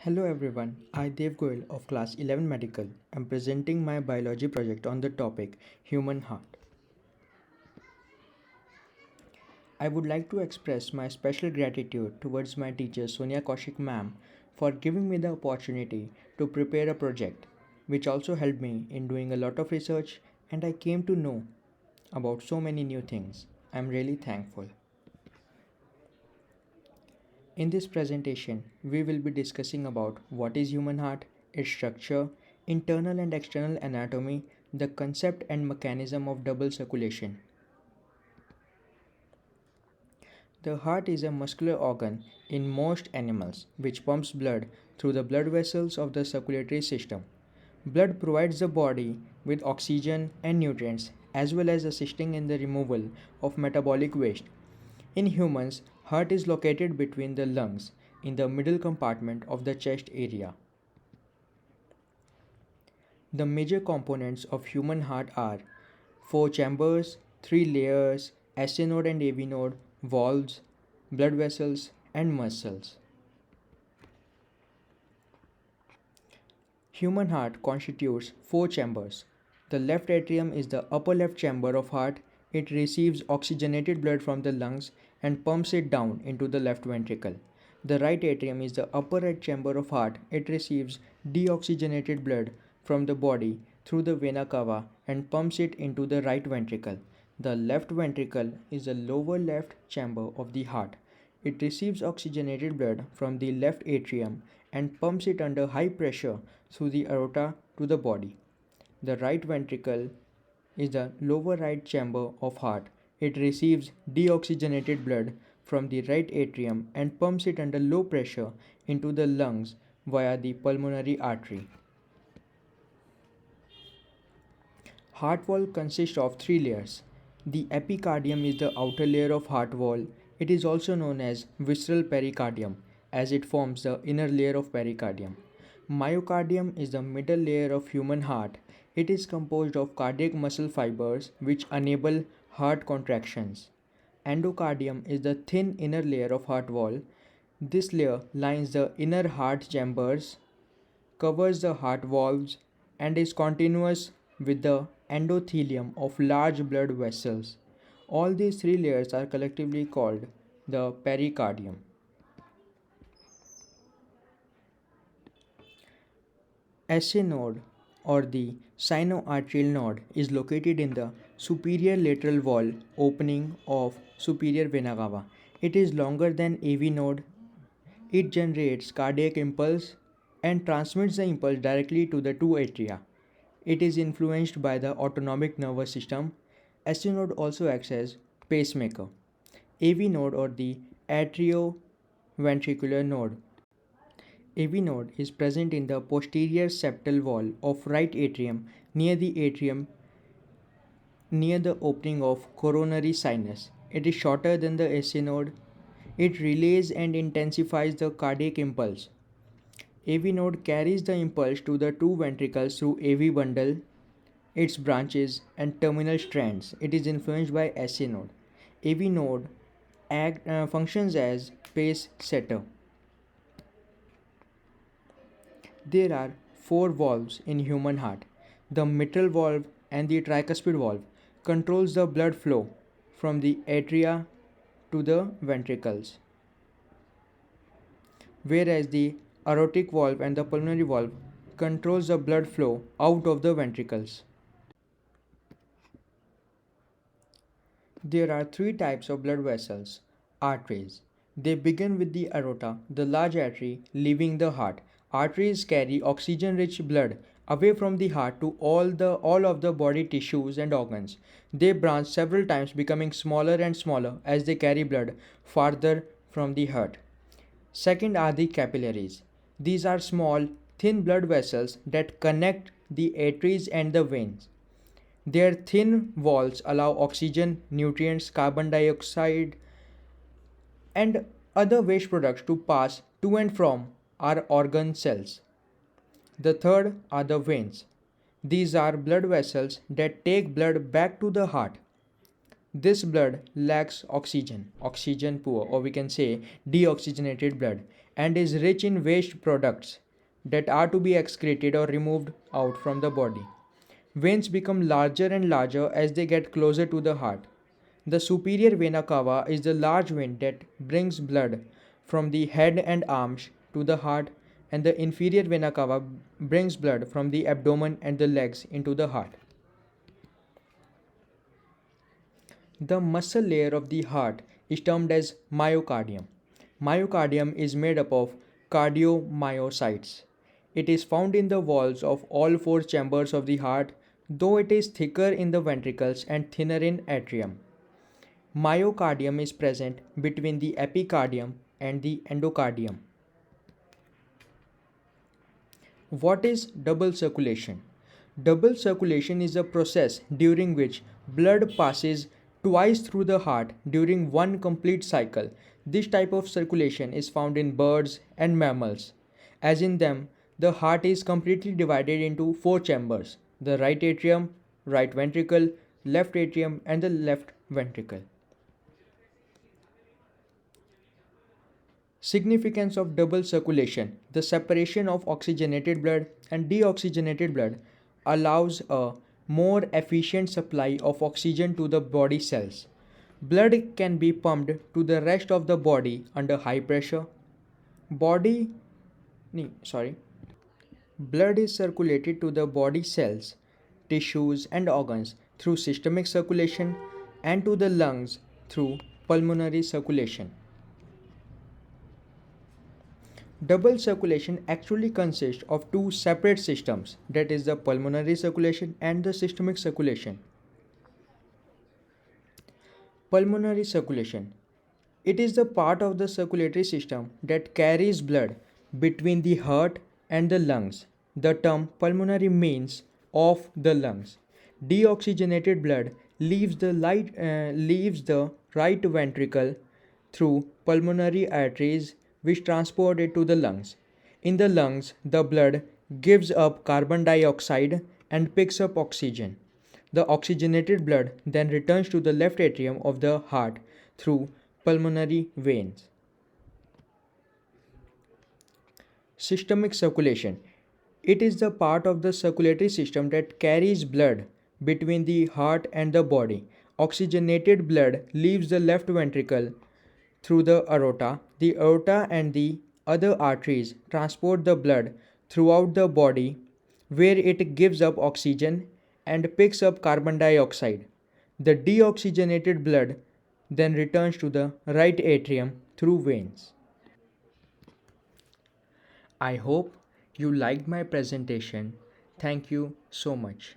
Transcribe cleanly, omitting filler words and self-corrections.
Hello everyone, I Dev Goyal of class 11 Medical am presenting my biology project on the topic human heart. I would like to express my special gratitude towards my teacher Sonia Kaushik ma'am for giving me the opportunity to prepare a project which also helped me in doing a lot of research and I came to know about so many new things. I am really thankful. In this presentation, we will be discussing about what is human heart, its structure, internal and external anatomy, the concept and mechanism of double circulation. The heart is a muscular organ in most animals which pumps blood through the blood vessels of the circulatory system. Blood provides the body with oxygen and nutrients as well as assisting in the removal of metabolic waste. In humans, heart is located between the lungs in the middle compartment of the chest area. The major components of human heart are four chambers, three layers, SA node and AV node, valves, blood vessels, and muscles. Human heart constitutes four chambers. The left atrium is the upper left chamber of heart. It receives oxygenated blood from the lungs and pumps it down into the left ventricle. The right atrium is the upper right chamber of heart. It receives deoxygenated blood from the body through the vena cava and pumps it into the right ventricle. The left ventricle is the lower left chamber of the heart. It receives oxygenated blood from the left atrium and pumps it under high pressure through the aorta to the body. The right ventricle is the lower right chamber of heart. It receives deoxygenated blood from the right atrium and pumps it under low pressure into the lungs via the pulmonary artery. Heart wall consists of three layers. The epicardium is the outer layer of heart wall. It is also known as visceral pericardium as it forms the inner layer of pericardium. Myocardium is the middle layer of human heart. It is composed of cardiac muscle fibers which enable heart contractions. Endocardium is the thin inner layer of heart wall. This layer lines the inner heart chambers, covers the heart valves, and is continuous with the endothelium of large blood vessels. All these three layers are collectively called the pericardium. SA node or the sinoatrial node is located in the superior lateral wall opening of superior vena cava. It is longer than AV node. It generates cardiac impulse and transmits the impulse directly to the two atria. It is influenced by the autonomic nervous system. SA node also acts as pacemaker. AV node or the atrioventricular node. AV node is present in the posterior septal wall of right atrium near the atrium near the opening of coronary sinus. It is shorter than the SA node. It relays and intensifies the cardiac impulse. AV node carries the impulse to the two ventricles through AV bundle, its branches and terminal strands. It is influenced by SA node. AV node functions as pace setter. There are four valves in human heart. The mitral valve and the tricuspid valve controls the blood flow from the atria to the ventricles, whereas the aortic valve and the pulmonary valve controls the blood flow out of the ventricles. There are three types of blood vessels. Arteries. They begin with the aorta, the large artery leaving the heart. Arteries carry oxygen-rich blood away from the heart to all of the body tissues and organs. They branch several times, becoming smaller and smaller as they carry blood farther from the heart. Second are the capillaries. These are small, thin blood vessels that connect the arteries and the veins. Their thin walls allow oxygen, nutrients, carbon dioxide, and other waste products to pass to and from our organ cells. The third are the veins. These are blood vessels that take blood back to the heart. This blood lacks oxygen, oxygen poor, or we can say deoxygenated blood, and is rich in waste products that are to be excreted or removed out from the body. Veins become larger and larger as they get closer to the heart. The superior vena cava is the large vein that brings blood from the head and arms to the heart, and the inferior vena cava brings blood from the abdomen and the legs into the heart. The muscle layer of the heart is termed as myocardium. Myocardium is made up of cardiomyocytes. It is found in the walls of all four chambers of the heart, though it is thicker in the ventricles and thinner in atrium. Myocardium is present between the epicardium and the endocardium. What is double circulation? Double circulation is a process during which blood passes twice through the heart during one complete cycle. This type of circulation is found in birds and mammals. As in them, the heart is completely divided into four chambers: the right atrium, right ventricle, left atrium, and the left ventricle. Significance of double circulation: the separation of oxygenated blood and deoxygenated blood allows a more efficient supply of oxygen to the body cells. Blood can be pumped to the rest of the body under high pressure. Body sorry Blood is circulated to the body cells, tissues and organs through systemic circulation and to the lungs through pulmonary circulation. Double circulation actually consists of two separate systems, that is the pulmonary circulation and the systemic circulation. Pulmonary circulation. It is the part of the circulatory system that carries blood between the heart and the lungs. The term pulmonary means of the lungs. Deoxygenated blood leaves the right ventricle through pulmonary arteries which transport it to the lungs. In the lungs, the blood gives up carbon dioxide and picks up oxygen. The oxygenated blood then returns to the left atrium of the heart through pulmonary veins. Systemic circulation. It is the part of the circulatory system that carries blood between the heart and the body. Oxygenated blood leaves the left ventricle through the aorta. The aorta and the other arteries transport the blood throughout the body where it gives up oxygen and picks up carbon dioxide. The deoxygenated blood then returns to the right atrium through veins. I hope you liked my presentation. Thank you so much.